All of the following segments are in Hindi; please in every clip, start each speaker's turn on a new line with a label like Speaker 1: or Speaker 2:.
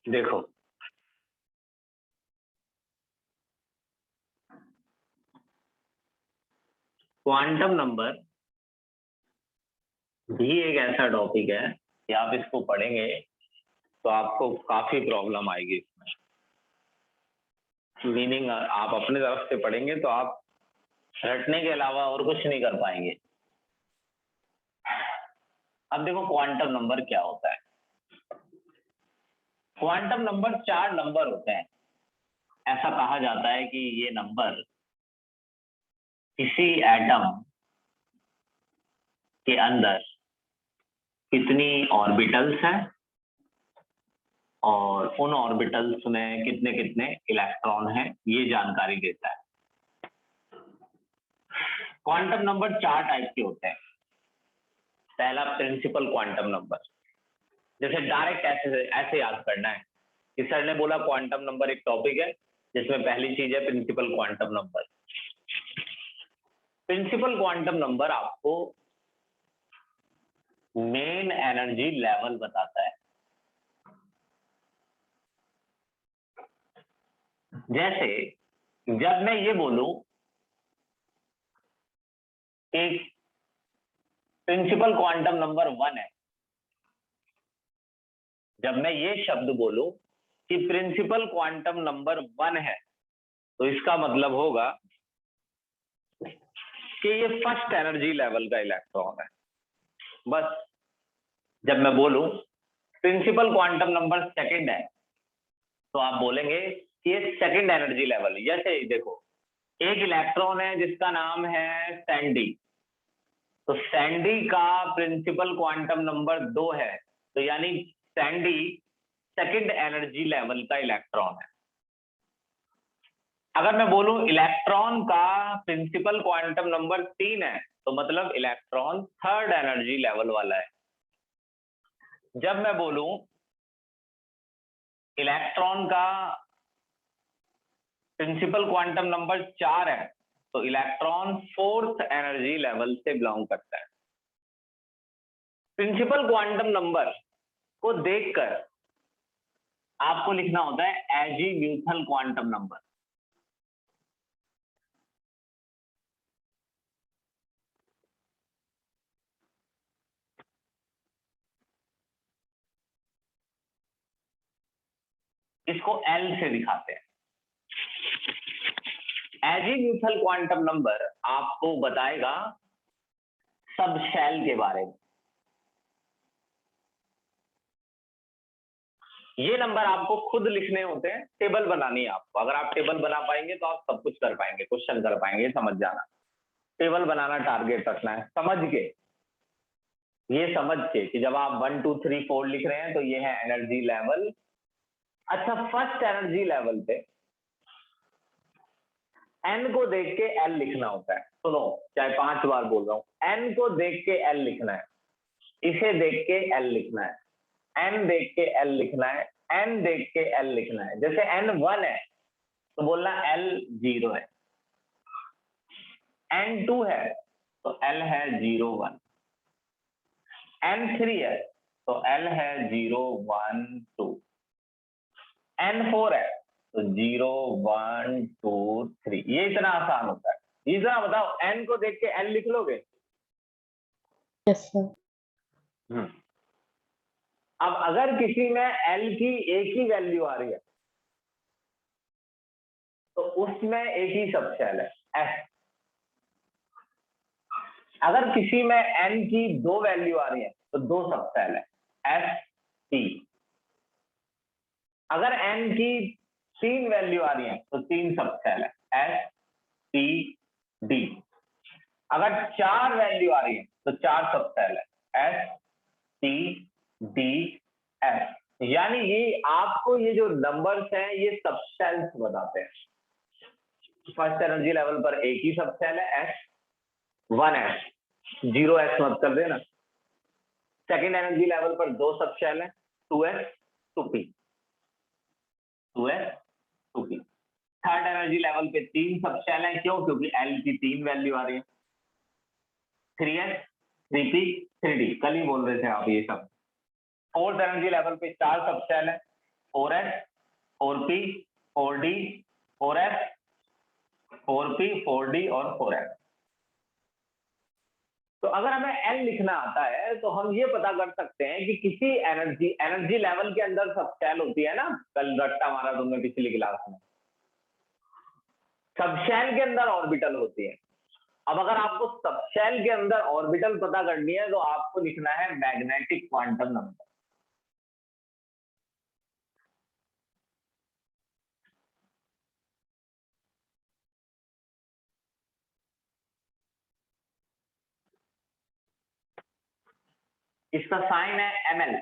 Speaker 1: देखो क्वांटम नंबर भी एक ऐसा टॉपिक है कि आप इसको पढ़ेंगे तो आपको काफी प्रॉब्लम आएगी इसमें। मीनिंग आप अपने तरफ से पढ़ेंगे तो आप रटने के अलावा और कुछ नहीं कर पाएंगे। अब देखो क्वांटम नंबर क्या होता है। क्वांटम नंबर 4 नंबर होते हैं। ऐसा कहा जाता है कि ये नंबर किसी एटम के अंदर कितनी ऑर्बिटल्स हैं और उन ऑर्बिटल्स में कितने कितने इलेक्ट्रॉन हैं ये जानकारी देता है। क्वांटम नंबर 4 टाइप के होते हैं। पहला प्रिंसिपल क्वांटम नंबर, जैसे डायरेक्ट ऐसे याद करना है कि सर ने बोला क्वांटम नंबर एक टॉपिक है जिसमें पहली चीज है principal quantum number. Principal quantum number आपको मेन एनर्जी लेवल बताता है। जैसे जब मैं ये बोलूं कि प्रिंसिपल क्वांटम नंबर 1 है, जब मैं ये शब्द बोलूं कि प्रिंसिपल क्वांटम नंबर 1 है तो इसका मतलब होगा कि ये फर्स्ट एनर्जी लेवल का इलेक्ट्रॉन है। बस जब मैं बोलूं प्रिंसिपल क्वांटम नंबर 2 है तो आप बोलेंगे कि ये सेकंड एनर्जी लेवल। जैसे देखो एक इलेक्ट्रॉन है जिसका नाम है सैंडी, तो सैंडी का प्रिंसिपल क्वांटम नंबर 2 है, तो यानी सैंडी सेकंड एनर्जी लेवल का इलेक्ट्रॉन है। अगर मैं बोलूं इलेक्ट्रॉन का प्रिंसिपल क्वांटम नंबर 3 है तो मतलब इलेक्ट्रॉन थर्ड एनर्जी लेवल वाला है। जब मैं बोलूं इलेक्ट्रॉन का प्रिंसिपल क्वांटम नंबर 4 है तो इलेक्ट्रॉन फोर्थ एनर्जी लेवल से बिलोंग करता है। प्रिंसिपल क्वांटम नंबर को देखकर आपको लिखना होता है एजीम्यूथल क्वांटम नंबर। इसको एल से दिखाते हैं। एजीम्यूथल क्वांटम नंबर आपको बताएगा सब शेल के बारे में। ये नंबर आपको खुद लिखने होते हैं, टेबल बनानी है आपको। अगर आप टेबल बना पाएंगे तो आप सब कुछ कर पाएंगे, क्वेश्चन कर पाएंगे। समझ जाना, टेबल बनाना टारगेट रखना है, समझ के, ये समझ के कि जब आप 1 2 3 4 लिख रहे हैं तो ये है एनर्जी लेवल। अच्छा, फर्स्ट एनर्जी लेवल पे एन को देख के एल लिखना होता है। सुनो, चाहे 5 बार बोल रहा हूं, एन को देख के एल लिखना है, इसे देख के एल लिखना है, एन देख के एल लिखना है, एन देख के एल लिखना है। जैसे एन 1 है तो बोलना एल 0 है, एन 2 है तो एल है 0 1, एन 3 है तो एल है 0 1 2, एन 4 है तो 0 1 2 3। ये इतना आसान होता है। ये जरा बताओ, एन को देख के एल लिख लोगे?
Speaker 2: Yes sir.
Speaker 1: अब अगर किसी में एल की एक ही वैल्यू आ रही है तो उसमें एक ही सब शेल है, एस। अगर किसी में एन की 2 वैल्यू आ रही है तो 2 सब शेल है, एस टी। अगर एन की 3 वैल्यू आ रही है तो 3 सब शेल है, एस टी डी। अगर 4 वैल्यू आ रही है तो 4 सब शेल है, एस टी डी एफ। यानी ये आपको ये जो नंबर्स हैं ये सब शेल्स बताते हैं। फर्स्ट एनर्जी लेवल पर एक ही सब शेल है, एस 1 एस, 0 एस मत कर देना। सेकेंड एनर्जी लेवल पर 2 सब शेल है, 2s 2p, 2s 2p। Third energy level पे 3 सब शेल है, क्यों? क्योंकि एल की 3 वैल्यू आ रही है, 3s 3p 3d। कल ही बोल रहे थे आप ये सब। फोर्थ एनर्जी लेवल पे 4 सब शेल है, 4s 4p 4d 4f 4p 4d और 4f। तो अगर हमें L लिखना आता है तो हम ये पता कर सकते हैं कि किसी एनर्जी लेवल के अंदर सबशेल होती है ना, कल रट्टा मारा तुमने पिछली क्लास में, सबशेल के अंदर ऑर्बिटल होती है। अब अगर आपको सबशेल के अंदर ऑर्बिटल पता करनी है तो आपको लिखना है मैग्नेटिक क्वांटम नंबर। इसका साइन है ml।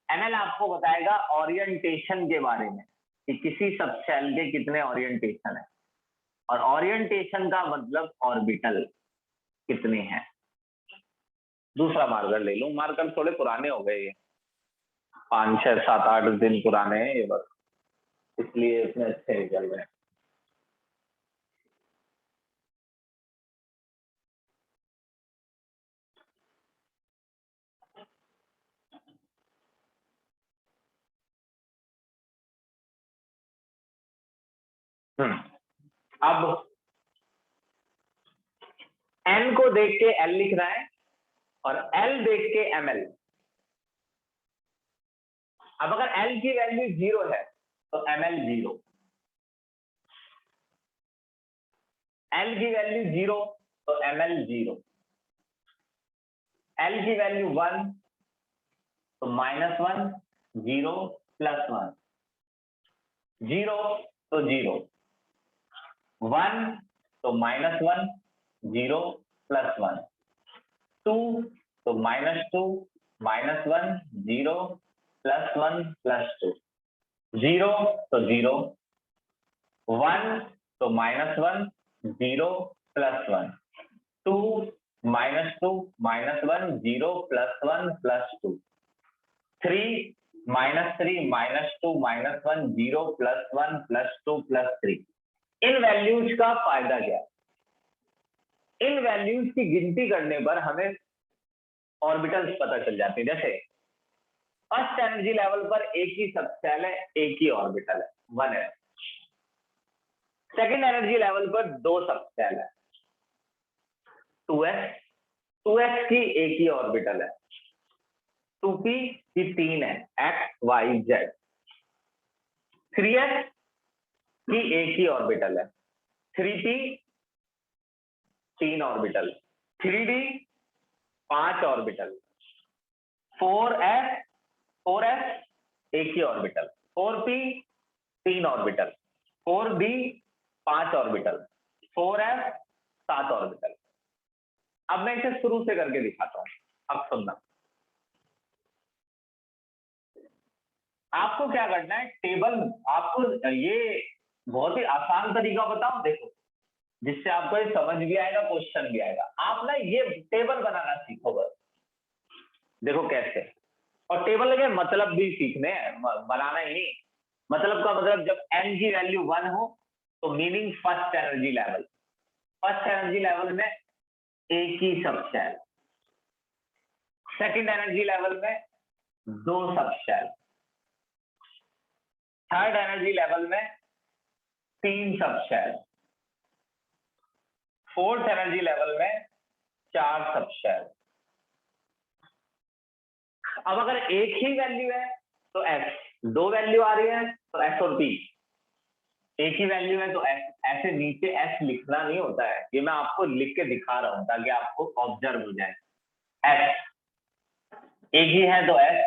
Speaker 1: ml आपको बताएगा ओरिएंटेशन के बारे में कि किसी सबशेल के कितने ओरिएंटेशन है, और ओरिएंटेशन का मतलब ऑर्बिटल कितने हैं। दूसरा मार्कर ले लूं, मार्कर थोड़े पुराने हो गए, ये 5 6 7 8 दिन पुराने हैं ये, बस इसलिए इतने अच्छे नहीं चल रहे हैं। अब n को देख के l लिखना है और l देख के ml। अब अगर l की वैल्यू 0 है तो ml 0, l की वैल्यू 0 तो ml 0, l की वैल्यू 1 तो -1, 0 +1, 0 तो 0, 1 तो -1, 0 +1, 2 तो -2, -1, 0 +1 +2, 0 तो 0, 1 तो -1, 0 +1, 2 -2, -1, 0 +1 +2, 3 -3, -2, -1, 0 +1 +2 +3। इन वैल्यूज का फायदा क्या है? इन वैल्यूज की गिनती करने पर हमें ऑर्बिटल्स पता चल जाते हैं। जैसे फर्स्ट एनर्जी लेवल पर एक ही सबशेल है, एक ही ऑर्बिटल है, 1s। सेकेंड एनर्जी लेवल पर 2 सबशेल है, 2s, 2s की एक ही ऑर्बिटल है, 2p की 3 है, x y z, 3s की एक ही ऑर्बिटल है, 3p 3 orbital, 3d 5 orbital, 4s एक ही orbital, 4p 3 orbital, 4d 5 orbital, 4f 7 orbital. अब मैं इसे शुरू से करके दिखाता हूं, अब सुनना। आपको क्या करना है, टेबल, आपको ये बहुत ही आसान तरीका बताऊं, देखो, जिससे आपको ये समझ भी आएगा, क्वेश्चन भी आएगा। आप ना ये टेबल बनाना सीखो बस। देखो कैसे, और टेबल के मतलब भी सीखने हैं, बनाना ही नहीं। मतलब का मतलब, जब n की वैल्यू 1 हो तो meaning first energy level, first energy level में एक ही सबशेल, सेकंड एनर्जी लेवल में 2 सबशेल, थर्ड एनर्जी लेवल में 3 सबशेल, फोर्थ एनर्जी लेवल में 4 सबशेल। अब अगर एक ही वैल्यू है तो s, 2 वैल्यू आ रही है तो s और p, एक ही वैल्यू है तो s। ऐसे नीचे s लिखना नहीं होता है, ये मैं आपको लिख के दिखा रहा हूं ताकि आपको ऑब्जर्व हो जाए। s एक ही है तो s,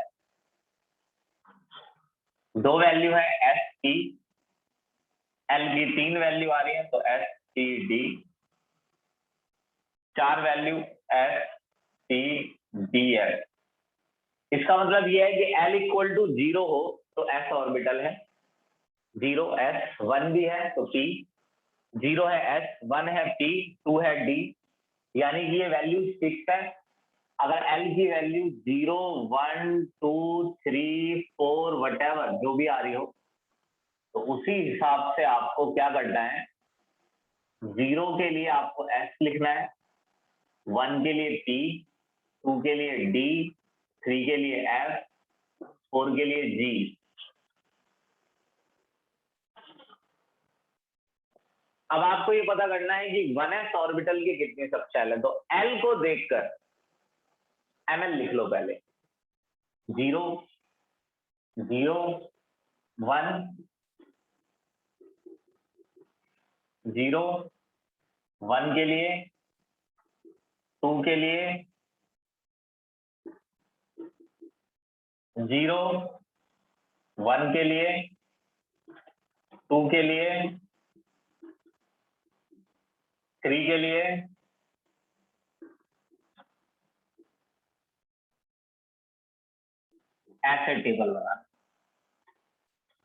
Speaker 1: 2 वैल्यू है s p, l की 3 वैल्यू आ रही है तो s p d, 4 value s p d f। इसका मतलब यह है कि l इक्वल टू 0 हो तो s ऑर्बिटल है, 0 s, 1 भी है तो p, 0 है s, 1 है p, 2 है d, यानी कि ये वैल्यू फिक्स है। अगर l की वैल्यू 0, 1, 2, 3, 4 वटेवर जो भी आ रही हो तो उसी हिसाब से आपको क्या करना है, 0 के लिए आपको s लिखना है, 1 के लिए p, 2 के लिए d, 3 के लिए f, 4 के लिए G। अब आपको ये पता करना है कि 1s ऑर्बिटल के कितने सबशेल है, तो L को देखकर ml लिख लो पहले। 0 0 1 0 1 के लिए, 2 के लिए 0 1 के लिए, 2 के लिए, 3 के लिए, ऐसे टेबल बनाना।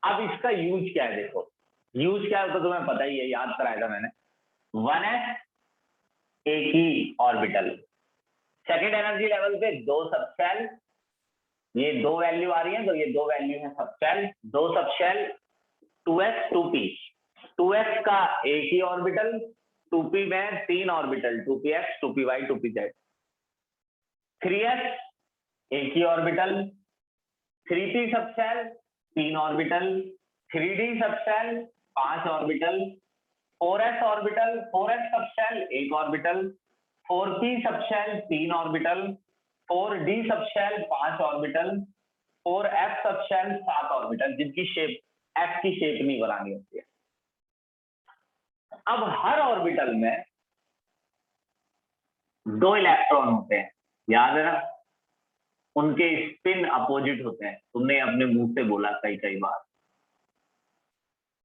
Speaker 1: अब इसका यूज क्या है, देखो यूज क्या है तो तुम्हें पता ही है, याद कराया था मैंने। 1s एक ही ऑर्बिटल, सेकेंड एनर्जी लेवल पे 2 सबशेल, ये 2 वैल्यू आ रही है तो ये 2 वैल्यू है subshell, 2 subshell 2s 2p, 2s का एक ही ऑर्बिटल, 2p में 3 orbital 2px 2py 2pz, 3s एक ही orbital, 3p subshell 3 orbital, 3d subshell 5 orbital, 4s orbital 4s subshell 1 orbital, 4p subshell 3 orbital, 4d subshell 5 orbital, 4f subshell 7 orbital, जिनकी शेप f की शेप नहीं बनानी होती है। अब हर ऑर्बिटल में 2 इलेक्ट्रॉन होते हैं, याद है ना, उनके स्पिन अपोजिट होते हैं, तुमने अपने मुंह से बोला कई बार,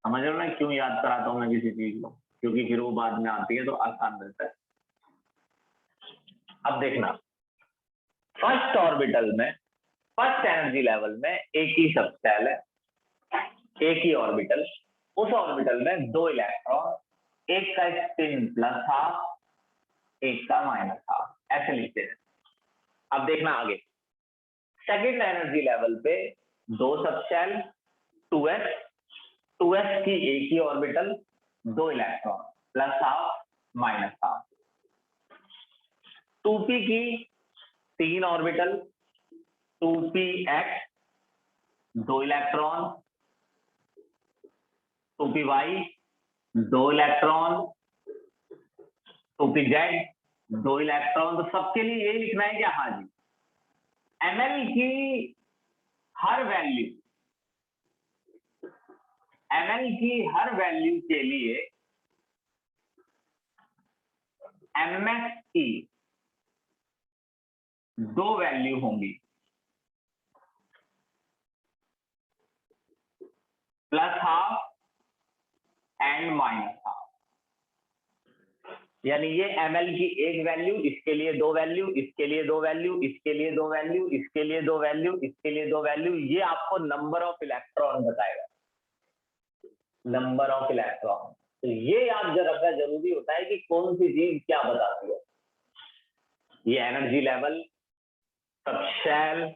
Speaker 1: समझ रहे हो ना क्यों याद कराता हूं मैं किसी चीज को, क्योंकि फिर वो बाद में आती है तो आसान रहता है। अब देखना, फर्स्ट ऑर्बिटल में, फर्स्ट एनर्जी लेवल में एक ही सबशेल है, एक ही ऑर्बिटल, उस ऑर्बिटल में 2 इलेक्ट्रॉन, एक का स्पिन +12, एक का -12, ऐसे लिखते हैं। अब देखना आगे, सेकेंड एनर्जी लेवल पे 2 सबशेल 2s, 2s की एक ही ऑर्बिटल, 2 इलेक्ट्रॉन +12 -12, 2p की 3 orbital 2px 2 electron, 2py 2 electron, 2pz 2 electron, तो सबके लिए यही लिखना है क्या? हाँ जी, ml की हर वैल्यू, ml की हर वैल्यू के लिए ms की 2 वैल्यू होंगी, +12 एंड -12, यानी ये ml की एक वैल्यू, इसके लिए 2 वैल्यू, इसके लिए 2 वैल्यू, इसके लिए 2 वैल्यू, इसके लिए 2 वैल्यू, इसके लिए 2 वैल्यू, ये आपको नंबर ऑफ इलेक्ट्रॉन बताएगा, नंबर ऑफ इलेक्ट्रॉन। तो ये याद रखना जरूरी होता है कि कौन सी चीज क्या बताती है। ये एनर्जी लेवल, सबशेल,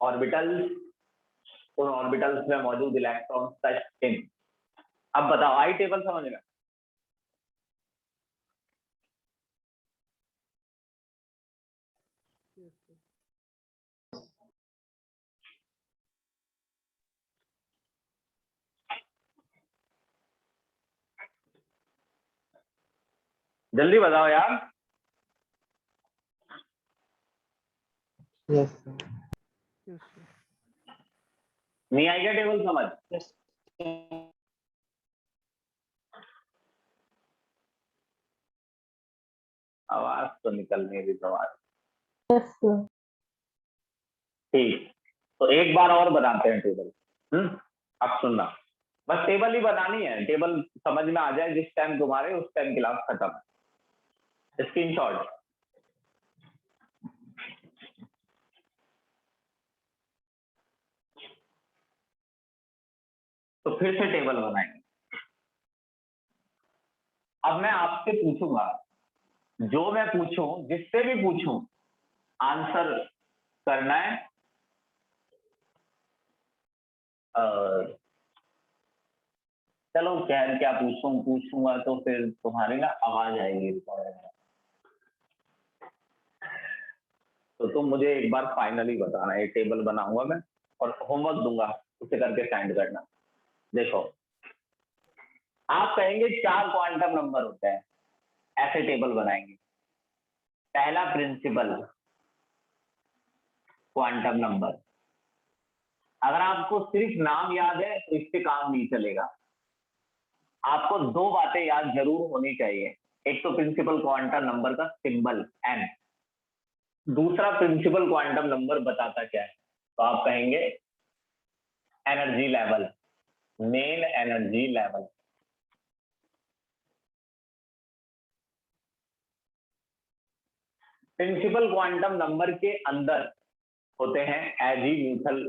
Speaker 1: ऑर्बिटल्स, उन ऑर्बिटल्स में मौजूद इलेक्ट्रॉन का स्पिन। अब बताओ, आई टेबल समझ में? जल्दी बताओ यार।
Speaker 2: Yes, sir.
Speaker 1: नहीं आई क्या टेबल समझ?
Speaker 2: Yes.
Speaker 1: आवाज तो निकल नहीं रही तुम्हारी।
Speaker 2: Yes, sir.
Speaker 1: ठीक, तो एक बार और बनाते हैं टेबल। अब सुनना, बस टेबल ही बनानी है, टेबल समझ में आ जाए जिस टाइम तुम्हारे, उस टाइम क्लास खत्म। स्क्रीनशॉट। तो फिर से टेबल बनाएंगे। अब मैं आपसे पूछूंगा, जो मैं पूछूं, जिससे भी पूछूं, आंसर करना है। चलो क्या पूछूंगा तो फिर तुम्हारी ना आवाज आएगी रिकॉर्ड में। तो तुम मुझे एक बार फाइनली बताना, ये टेबल बनाऊंगा मैं और होमवर्क दूंगा, उसे करके सेंड करना। देखो, आप कहेंगे 4 क्वांटम नंबर होते हैं, ऐसे टेबल बनाएंगे। पहला प्रिंसिपल क्वांटम नंबर, अगर आपको सिर्फ नाम याद है तो इससे काम नहीं चलेगा। आपको 2 बातें याद जरूर होनी चाहिए। एक तो प्रिंसिपल क्वांटम नंबर का सिंबल एन, दूसरा प्रिंसिपल क्वांटम नंबर बताता क्या है। तो आप कहेंगे energy level, main energy level. Principal quantum number के अंदर होते हैं एजीम्यूथल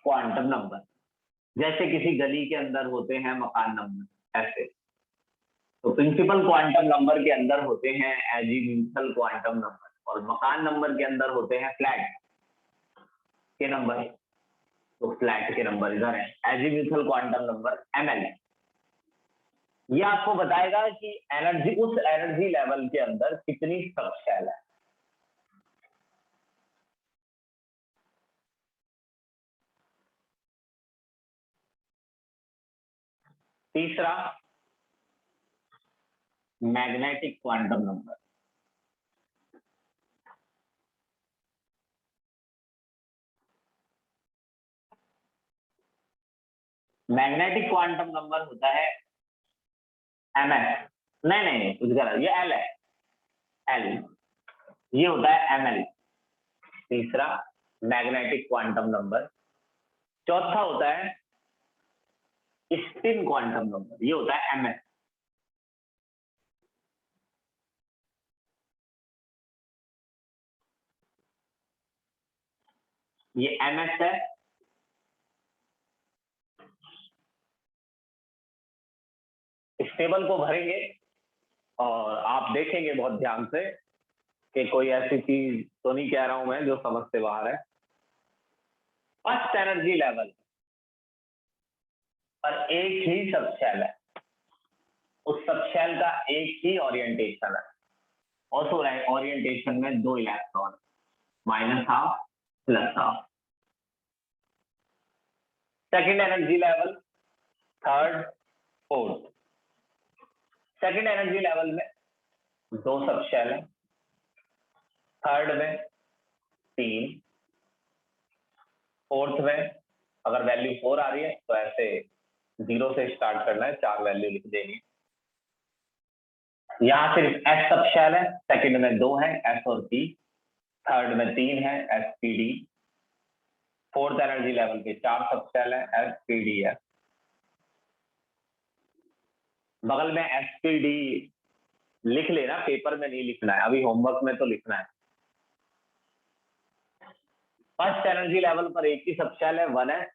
Speaker 1: क्वांटम नंबर, जैसे किसी गली के अंदर होते हैं मकान नंबर, ऐसे। तो प्रिंसिपल क्वांटम नंबर के अंदर होते हैं एजीम्यूथल क्वांटम नंबर, और मकान नंबर के अंदर होते हैं फ्लैट के नंबर। तो फ्लैट के नंबर इधर है, एजीम्यूथल क्वांटम नंबर एमएल। ये आपको बताएगा कि एनर्जी, उस एनर्जी लेवल के अंदर कितनी सबशेल है। तीसरा magnetic quantum number. Magnetic quantum number होता है एमएस, नहीं नहीं कुछ गलत, ये एल है, एल, ये होता है एमएल। तीसरा मैग्नेटिक क्वांटम नंबर। चौथा होता है स्पिन क्वांटम नंबर, ये होता है एमएस। ये एमएस है। इस टेबल को भरेंगे और आप देखेंगे बहुत ध्यान से कि कोई ऐसी चीज तो नहीं कह रहा हूं मैं जो समझ से बाहर है। फर्स्ट एनर्जी लेवल पर एक ही सबशेल है, उस सबशेल का एक ही ओरिएंटेशन है, और तो ओरिएंटेशन में 2 electron, -½ +½ second energy level, third, fourth. Second energy level में 2 सबशेल है, थर्ड में 3, फोर्थ में अगर वैल्यू 4 आ रही है तो ऐसे 0 से स्टार्ट करना है, 4 वैल्यू लिख देनी। यहाँ सिर्फ एस सबशेल है, सेकंड में 2 है एस और पी, थर्ड में 3 है S P D, fourth energy level के 4 सबशेल है एस पी डी एफ। बगल में एस पी डी लिख लेना, पेपर में नहीं लिखना है, अभी होमवर्क में तो लिखना है। फर्स्ट एनर्जी लेवल पर एक ही सबशेल है 1s,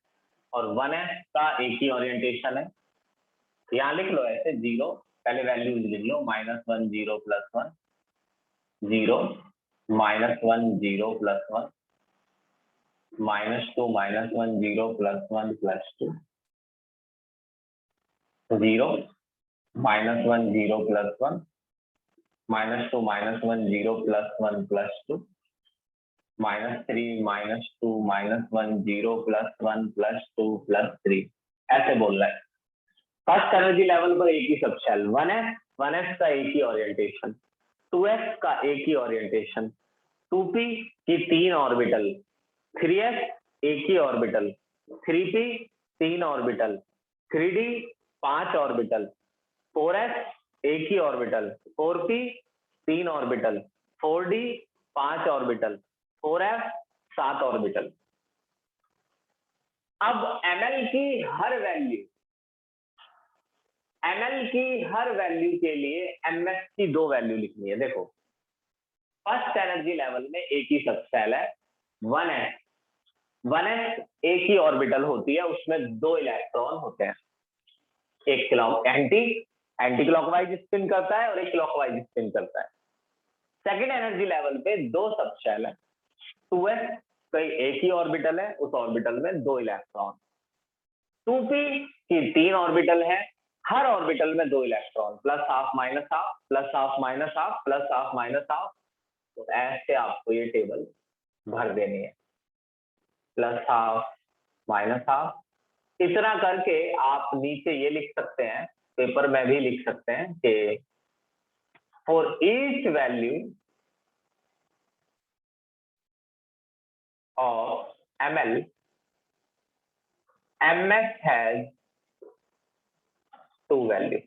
Speaker 1: और 1s का एक ही ओरिएंटेशन है। यहाँ लिख लो ऐसे 0, पहले वैल्यू लिख लो, -1 0 +1 0, -1 0 +1, -2 -1 0 +1 +2 0, -1 0 +1, -2 -1 0 +1 +2, -3 -2 -1 0 +1 +2 +3, ऐसे बोल रहा है। फर्स्ट एनर्जी लेवल पर एक ही सबशेल 1s का एक ही ओरिएंटेशन, 2s का एक ही ओरिएंटेशन, 2p की 3 ऑर्बिटल, 3s एक ही orbital, 3p 3 orbital, 3d 5 orbital, 4s एक ही orbital, 4p 3 orbital, 4d 5 orbital, 4f 7 orbital. अब ml की हर वैल्यू, ml की हर वैल्यू के लिए ms की 2 वैल्यू लिखनी है। देखो, फर्स्ट एनर्जी लेवल में एक ही सबशेल है 1s, 1s एक ही ऑर्बिटल होती है, उसमें 2 इलेक्ट्रॉन होते हैं, एक एंटी क्लॉकवाइज स्पिन करता है और एक क्लॉकवाइज स्पिन करता है। सेकेंड एनर्जी लेवल पे 2 सबशेल है, 2s कई एक ही ऑर्बिटल है, उस ऑर्बिटल में 2 इलेक्ट्रॉन, 2p की 3 ऑर्बिटल है, हर ऑर्बिटल में 2 इलेक्ट्रॉन, +½ -½ +½ -½ +½ -½ तो ऐसे आपको ये टेबल भर देनी है, +½ -½ इतना करके आप नीचे ये लिख सकते हैं, पेपर में भी लिख सकते हैं कि for each value of ml ms has 2 value,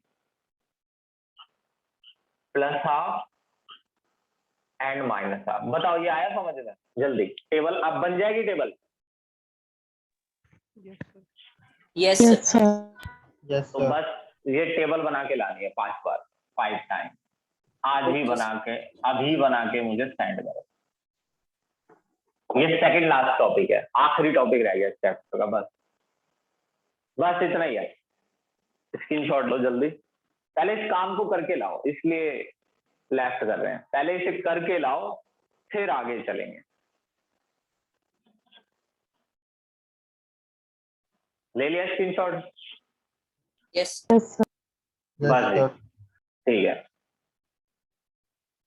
Speaker 1: +½ and -½ बताओ ये आया समझ में? जल्दी टेबल अब बन जाएगी table.
Speaker 3: Yes
Speaker 2: Yes,
Speaker 3: sir.
Speaker 2: sir.
Speaker 1: तो बस ये टेबल बना के लानी है 5 बार, 5 टाइम। आज ही
Speaker 3: Okay,
Speaker 1: बना के, अभी बना के मुझे सेंड करो। ये सेकंड लास्ट टॉपिक है, आखिरी टॉपिक रह गया इस चैप्टर का। बस इतना ही है। स्क्रीनशॉट लो जल्दी। पहले इस काम को करके लाओ, इसलिए लेफ्ट कर रहे हैं। पहले इसे करके लाओ, फिर आगे चलेंगे। ले लिया स्क्रीनशॉट?
Speaker 3: Yes
Speaker 2: Yes, sir.
Speaker 1: बस ठीक है।